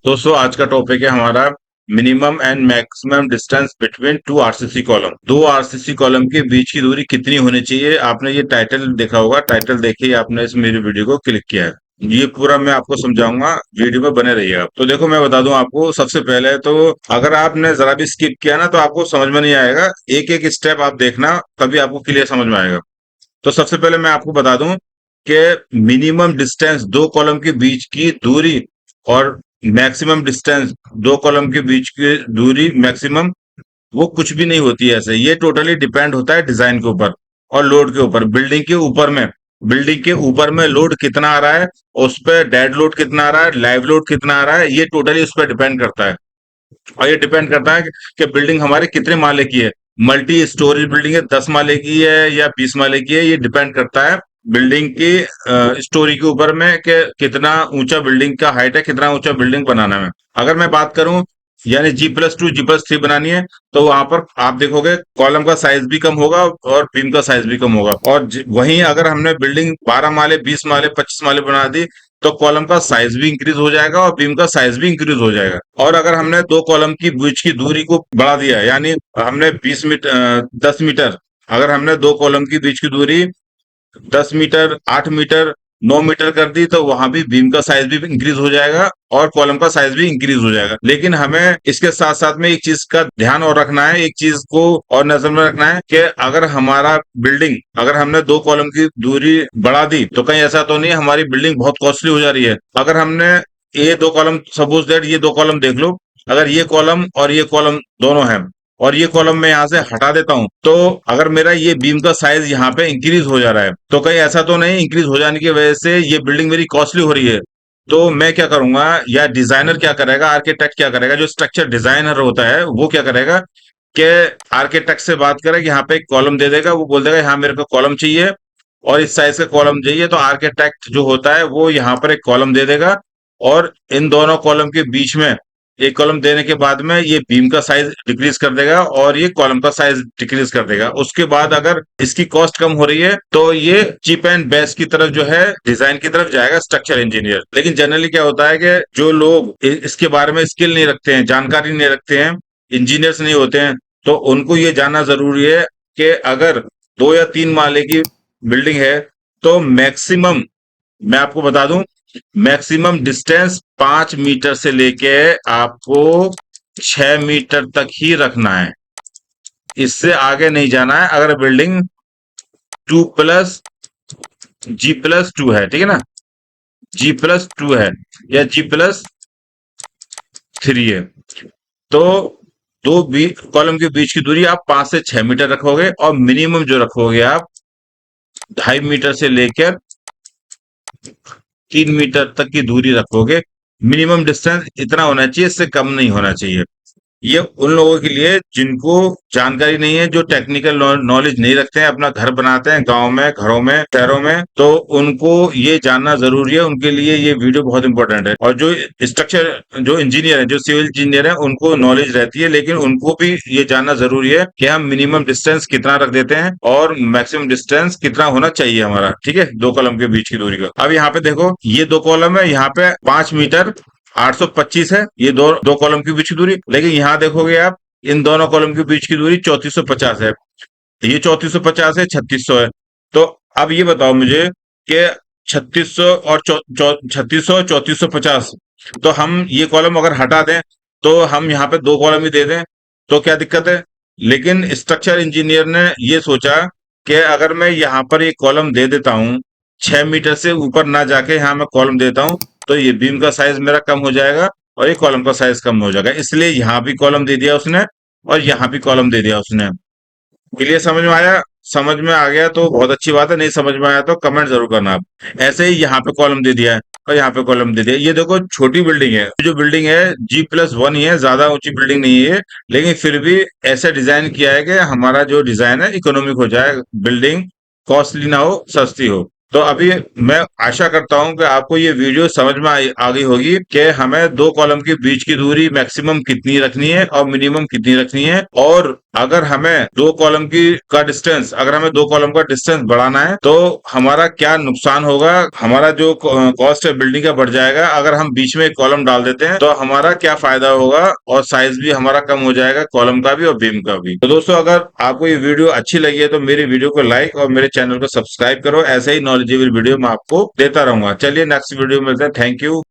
दोस्तों आज का टॉपिक है हमारा minimum and maximum distance between two RCC column. दो आरसीसी कॉलम के बीच की दूरी कितनी होनी चाहिए। आपने ये टाइटल देखा होगा, टाइटल देखे ही आपने इस मेरी वीडियो को क्लिक किया है। ये पूरा मैं आपको समझाऊंगा, वीडियो में बने रहिए आप। तो देखो मैं बता दूं आपको, सबसे पहले तो अगर आपने जरा भी स्किप किया ना तो आपको समझ में नहीं आएगा। एक एक स्टेप आप देखना, तभी आपको क्लियर समझ में आएगा। तो सबसे पहले मैं आपको बता दूं कि मिनिमम डिस्टेंस दो कॉलम के बीच की दूरी और मैक्सिमम डिस्टेंस दो कॉलम के बीच की दूरी मैक्सिमम वो कुछ भी नहीं होती है। ऐसे ये टोटली डिपेंड होता है डिजाइन के ऊपर और लोड के ऊपर। बिल्डिंग के ऊपर में लोड कितना आ रहा है, उस पर डेड लोड कितना आ रहा है, लाइव लोड कितना आ रहा है, ये टोटली उस पर डिपेंड करता है। और ये डिपेंड करता है कि बिल्डिंग हमारे कितने माले की है। मल्टी स्टोरेज बिल्डिंग है, 10 माले की है या 20 माले की है, ये डिपेंड करता है बिल्डिंग की स्टोरी के ऊपर में कि कितना ऊंचा बिल्डिंग का हाइट है, कितना ऊंचा बिल्डिंग बनाना है। अगर मैं बात करूं यानी G+2 G+3 बनानी है, तो वहां पर आप देखोगे कॉलम का साइज भी कम होगा और बीम का साइज भी कम होगा। और वहीं अगर हमने बिल्डिंग 12 माले 20 माले 25 माले बना दी, तो कॉलम का साइज भी इंक्रीज हो जाएगा और बीम का साइज भी इंक्रीज हो जाएगा। और अगर हमने दो कॉलम की बीच की दूरी को बढ़ा दिया, यानी हमने 20 मीटर 10 मीटर, अगर हमने दो कॉलम की बीच की दूरी 10 मीटर 8 मीटर 9 मीटर कर दी, तो वहां भी बीम का साइज भी इंक्रीज हो जाएगा और कॉलम का साइज भी इंक्रीज हो जाएगा। लेकिन हमें इसके साथ साथ में एक चीज का ध्यान और रखना है, एक चीज को और नजर में रखना है कि अगर हमारा बिल्डिंग, अगर हमने दो कॉलम की दूरी बढ़ा दी, तो कहीं ऐसा तो नहीं हमारी बिल्डिंग बहुत कॉस्टली हो जा रही है। अगर हमने ये दो कॉलम, सपोज दैट ये दो कॉलम देख लो, अगर ये कॉलम और ये कॉलम दोनों है और ये कॉलम मैं यहाँ से हटा देता हूँ, तो अगर मेरा ये बीम का साइज यहाँ पे इंक्रीज हो जा रहा है, तो कहीं ऐसा तो नहीं इंक्रीज हो जाने की वजह से ये बिल्डिंग मेरी कॉस्टली हो रही है। तो मैं क्या करूंगा, या डिजाइनर क्या करेगा, आर्किटेक्ट क्या करेगा, जो स्ट्रक्चर डिजाइनर होता है वो क्या करेगा कि आर्किटेक्ट से बात करेगा, यहाँ पे एक कॉलम दे देगा, वो बोल देगा यहाँ मेरे को कॉलम चाहिए और इस साइज का कॉलम चाहिए, तो आर्किटेक्ट जो होता है वो यहाँ पर एक कॉलम दे देगा और इन दोनों कॉलम के बीच में एक कॉलम देने के बाद में ये बीम का साइज डिक्रीज कर देगा और ये कॉलम का साइज डिक्रीज कर देगा। उसके बाद अगर इसकी कॉस्ट कम हो रही है, तो ये चीप एंड बेस्ट की तरफ जो है, डिजाइन की तरफ जाएगा स्ट्रक्चर इंजीनियर। लेकिन जनरली क्या होता है कि जो लोग इसके बारे में स्किल नहीं रखते हैं, जानकारी नहीं रखते हैं, इंजीनियर्स नहीं होते हैं, तो उनको ये जानना जरूरी है कि अगर 2 या 3 माले की बिल्डिंग है, तो मैक्सिमम, मैं आपको बता दूं, मैक्सिमम डिस्टेंस 5 मीटर से लेके आपको 6 मीटर तक ही रखना है। इससे आगे नहीं जाना है अगर बिल्डिंग 2+G+2 है, ठीक है ना, G+2 है या G+3 है, तो दो कॉलम के बीच की दूरी आप 5 से 6 मीटर रखोगे और मिनिमम जो रखोगे आप 2.5 मीटर से लेकर 3 मीटर तक की दूरी रखोगे। मिनिमम डिस्टेंस इतना होना चाहिए, इससे कम नहीं होना चाहिए। ये उन लोगों के लिए जिनको जानकारी नहीं है, जो टेक्निकल नॉलेज नहीं रखते हैं, अपना घर बनाते हैं गांव में, घरों में, शहरों में, तो उनको ये जानना जरूरी है। उनके लिए ये वीडियो बहुत इंपॉर्टेंट है। और जो स्ट्रक्चर, जो इंजीनियर है, जो सिविल इंजीनियर है, उनको नॉलेज रहती है, लेकिन उनको भी ये जानना जरूरी है कि हम मिनिमम डिस्टेंस कितना रख देते हैं और मैक्सिमम डिस्टेंस कितना होना चाहिए हमारा, ठीक है, दो कॉलम के बीच की दूरी का। अब यहाँ पे देखो, ये दो कॉलम है, यहाँ पे 5 मीटर 825 है, ये दो दो कॉलम की बीच की दूरी। लेकिन यहाँ देखोगे आप, इन दोनों कॉलम के बीच की दूरी 3450 है, ये 3450 है, 3600 है। तो अब ये बताओ मुझे कि 3600 और 3600 3450, तो हम ये कॉलम अगर हटा दें, तो हम यहाँ पे दो कॉलम ही दे दें, तो क्या दिक्कत है। लेकिन स्ट्रक्चर इंजीनियर ने ये सोचा कि अगर मैं यहाँ पर एक कॉलम दे देता हूँ, 6 मीटर से ऊपर ना जाके यहाँ मैं कॉलम देता हूँ, तो ये बीम का साइज मेरा कम हो जाएगा और ये कॉलम का साइज कम हो जाएगा। इसलिए यहाँ भी कॉलम दे दिया उसने और यहाँ भी कॉलम दे दिया उसने। क्लियर समझ में आया? समझ में आ गया तो बहुत अच्छी बात है, नहीं समझ में आया तो कमेंट जरूर करना आप। ऐसे ही यहाँ पे कॉलम दे दिया है और यहाँ पे कॉलम दे दिया। ये देखो छोटी बिल्डिंग है, जो बिल्डिंग है G+1 ही है, ज्यादा ऊंची बिल्डिंग नहीं है, लेकिन फिर भी ऐसा डिजाइन किया है कि हमारा जो डिजाइन है इकोनॉमिक हो जाए, बिल्डिंग कॉस्टली ना हो, सस्ती हो। तो अभी मैं आशा करता हूं कि आपको ये वीडियो समझ में आ गई होगी कि हमें दो कॉलम के बीच की दूरी मैक्सिमम कितनी रखनी है और मिनिमम कितनी रखनी है, और अगर हमें दो कॉलम की का डिस्टेंस अगर हमें दो कॉलम का डिस्टेंस बढ़ाना है तो हमारा क्या नुकसान होगा, हमारा जो कॉस्ट है बिल्डिंग का बढ़ जाएगा। अगर हम बीच में एक कॉलम डाल देते हैं तो हमारा क्या फायदा होगा, और साइज भी हमारा कम हो जाएगा, कॉलम का भी और बीम का भी। तो दोस्तों, अगर आपको ये वीडियो अच्छी लगी है तो मेरी वीडियो को लाइक और मेरे चैनल को सब्सक्राइब करो। ऐसे ही नॉलेजेबल वीडियो मैं आपको देता रहूंगा। चलिए नेक्स्ट वीडियो में मिलते हैं। Thank you.